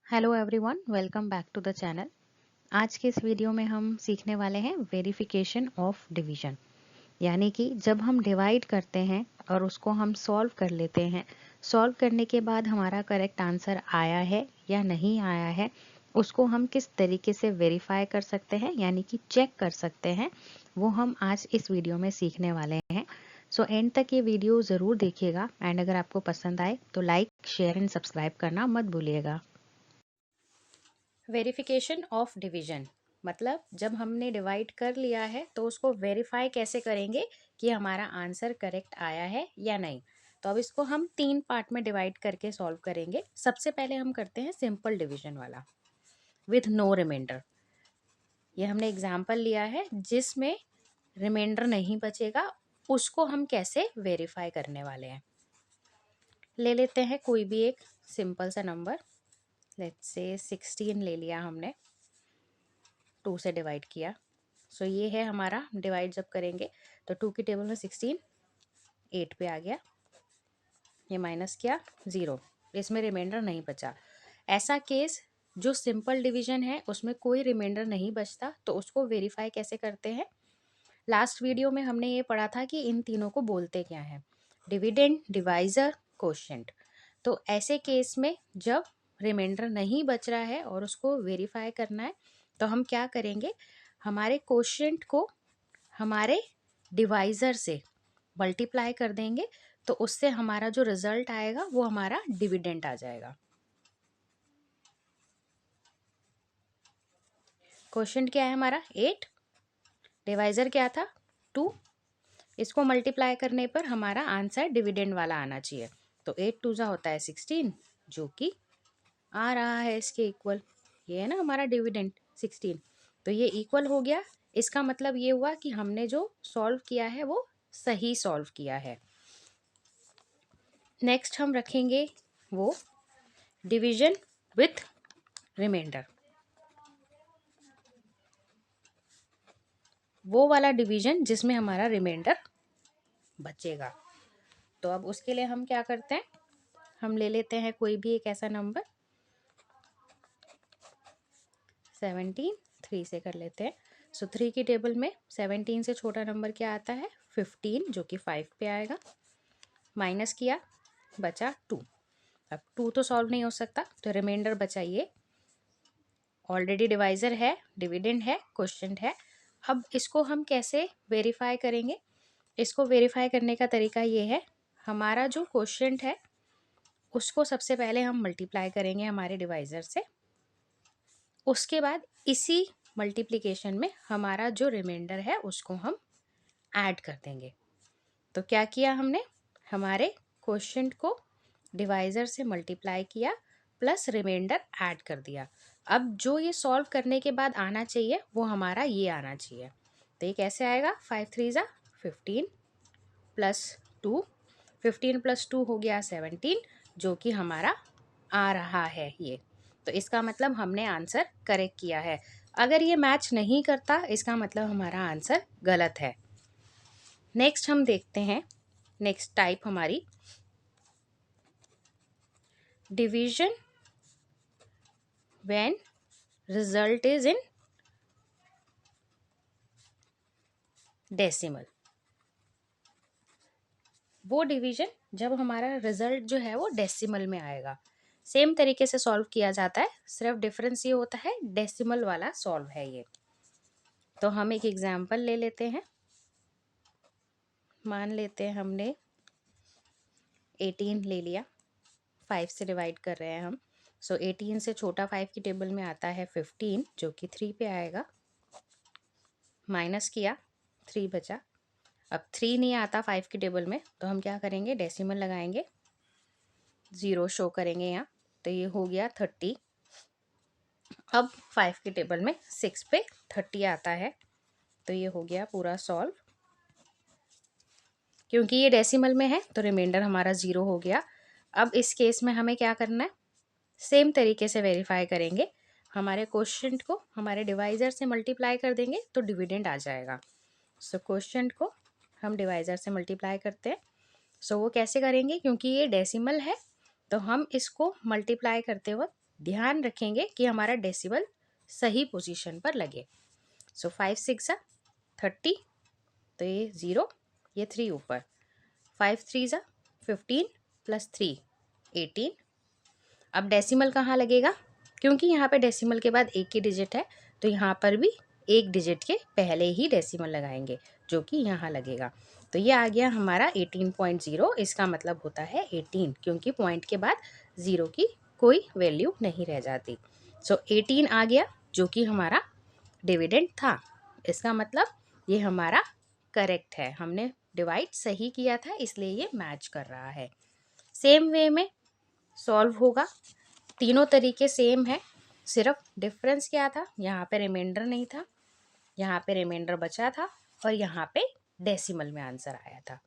Hello everyone, welcome back to the channel. आज के इस वीडियो में हम सीखने वाले हैं वेरिफिकेशन ऑफ डिवीजन। यानी कि जब हम डिवाइड करते हैं और उसको हम सॉल्व कर लेते हैं, सॉल्व करने के बाद हमारा करेक्ट आंसर आया है या नहीं आया है, उसको हम किस तरीके से वेरीफाई कर सकते हैं यानी कि चेक कर सकते हैं, वो हम आज इस वीडियो में सीखने वाले हैं। सो एंड तक ये वीडियो ज़रूर देखिएगा एंड अगर आपको पसंद आए तो लाइक, शेयर एंड सब्सक्राइब करना मत भूलिएगा। वेरिफिकेशन ऑफ डिवीजन मतलब जब हमने डिवाइड कर लिया है तो उसको वेरीफाई कैसे करेंगे कि हमारा आंसर करेक्ट आया है या नहीं। तो अब इसको हम 3 पार्ट में डिवाइड करके सॉल्व करेंगे। सबसे पहले हम करते हैं सिंपल डिवीजन वाला विथ नो रिमाइंडर। ये हमने एग्जाम्पल लिया है जिसमें रिमाइंडर नहीं बचेगा, उसको हम कैसे वेरीफाई करने वाले हैं। ले लेते हैं कोई भी एक सिंपल सा नंबर, लेट्स से 16 ले लिया हमने, 2 से डिवाइड किया। सो ये है हमारा डिवाइड जब करेंगे तो 2 की टेबल में 16 8 पे आ गया, ये माइनस किया 0, इसमें रिमाइंडर नहीं बचा। ऐसा केस जो सिंपल डिवीजन है उसमें कोई रिमाइंडर नहीं बचता, तो उसको वेरीफाई कैसे करते हैं। लास्ट वीडियो में हमने ये पढ़ा था कि इन तीनों को बोलते क्या है, डिविडेंड, डिवाइजर, कोशेंट। तो ऐसे केस में जब रिमाइंडर नहीं बच रहा है और उसको वेरीफाई करना है तो हम क्या करेंगे, हमारे कोशेंट को हमारे डिवाइज़र से मल्टीप्लाई कर देंगे, तो उससे हमारा जो रिजल्ट आएगा वो हमारा डिविडेंड आ जाएगा। क्वेश्चन क्या है हमारा 8, डिवाइज़र क्या था 2, इसको मल्टीप्लाई करने पर हमारा आंसर डिविडेंड वाला आना चाहिए। तो 8 2 होता है 16, जो कि आ रहा है इसके इक्वल। ये है ना हमारा डिविडेंड 16, तो ये इक्वल हो गया। इसका मतलब ये हुआ कि हमने जो सॉल्व किया है वो सही सॉल्व किया है। नेक्स्ट हम रखेंगे वो डिवीजन विथ रिमाइंडर, वो वाला डिवीजन जिसमें हमारा रिमाइंडर बचेगा। तो अब उसके लिए हम क्या करते हैं, हम ले लेते हैं कोई भी एक ऐसा नंबर, 17 3 से कर लेते हैं। सो 3 की टेबल में 17 से छोटा नंबर क्या आता है 15, जो कि 5 पे आएगा। माइनस किया, बचा 2। अब 2 तो सॉल्व नहीं हो सकता, तो रिमाइंडर बचा ये। ऑलरेडी डिवाइजर है, डिविडेंड है, क्वोशिएंट है। अब इसको हम कैसे वेरीफाई करेंगे, इसको वेरीफाई करने का तरीका ये है, हमारा जो क्वोशिएंट है उसको सबसे पहले हम मल्टीप्लाई करेंगे हमारे डिवाइजर से, उसके बाद इसी मल्टीप्लिकेशन में हमारा जो रिमाइंडर है उसको हम ऐड कर देंगे। तो क्या किया हमने, हमारे क्वोशिएंट को डिवाइजर से मल्टीप्लाई किया प्लस रिमाइंडर ऐड कर दिया। अब जो ये सॉल्व करने के बाद आना चाहिए वो हमारा ये आना चाहिए। तो ये कैसे आएगा, 5 3 15 प्लस 2, 15 प्लस 2 हो गया 17, जो कि हमारा आ रहा है ये। तो इसका मतलब हमने आंसर करेक्ट किया है। अगर ये मैच नहीं करता इसका मतलब हमारा आंसर गलत है। नेक्स्ट हम देखते हैं, नेक्स्ट टाइप हमारी division when result is in decimal. वो डिवीजन जब हमारा रिजल्ट जो है वो डेसिमल में आएगा। सेम तरीके से सॉल्व किया जाता है, सिर्फ डिफरेंस ये होता है डेसिमल वाला सॉल्व है ये। तो हम एक एग्जांपल ले लेते हैं, मान लेते हैं हमने 18 ले लिया, 5 से डिवाइड कर रहे हैं हम। सो 18 से छोटा 5 की टेबल में आता है 15, जो कि 3 पे आएगा। माइनस किया, 3 बचा। अब 3 नहीं आता 5 की टेबल में, तो हम क्या करेंगे, डेसिमल लगाएंगे, 0 शो करेंगे यहाँ, तो ये हो गया 30। अब 5 की टेबल में 6 पे 30 आता है, तो ये हो गया पूरा सॉल्व। क्योंकि ये डेसिमल में है तो रिमाइंडर हमारा 0 हो गया। अब इस केस में हमें क्या करना है, सेम तरीके से वेरीफाई करेंगे, हमारे क्वोशिएंट को हमारे डिवाइजर से मल्टीप्लाई कर देंगे तो डिविडेंड आ जाएगा। सो क्वोशिएंट को हम डिवाइजर से मल्टीप्लाई करते हैं। सो वो कैसे करेंगे, क्योंकि ये डेसिमल है तो हम इसको मल्टीप्लाई करते वक्त ध्यान रखेंगे कि हमारा डेसिमल सही पोजीशन पर लगे। सो 5 6 30, तो ये 0, ये 3 ऊपर, 5 3 15 प्लस 3 18। अब डेसिमल कहाँ लगेगा? क्योंकि यहाँ पे डेसिमल के बाद एक ही डिजिट है, तो यहाँ पर भी एक डिजिट के पहले ही डेसिमल लगाएंगे, जो कि यहाँ लगेगा। तो ये आ गया हमारा 18.0। इसका मतलब होता है 18, क्योंकि पॉइंट के बाद 0 की कोई वैल्यू नहीं रह जाती। सो 18 आ गया, जो कि हमारा डिविडेंड था। इसका मतलब ये हमारा करेक्ट है, हमने डिवाइड सही किया था, इसलिए ये मैच कर रहा है। सेम वे में सॉल्व होगा। तीनों तरीके सेम है, सिर्फ डिफरेंस क्या था? यहाँ पे रिमाइंडर नहीं था, यहाँ पे रिमाइंडर बचा था, और यहाँ पे डेसिमल में आंसर आया था।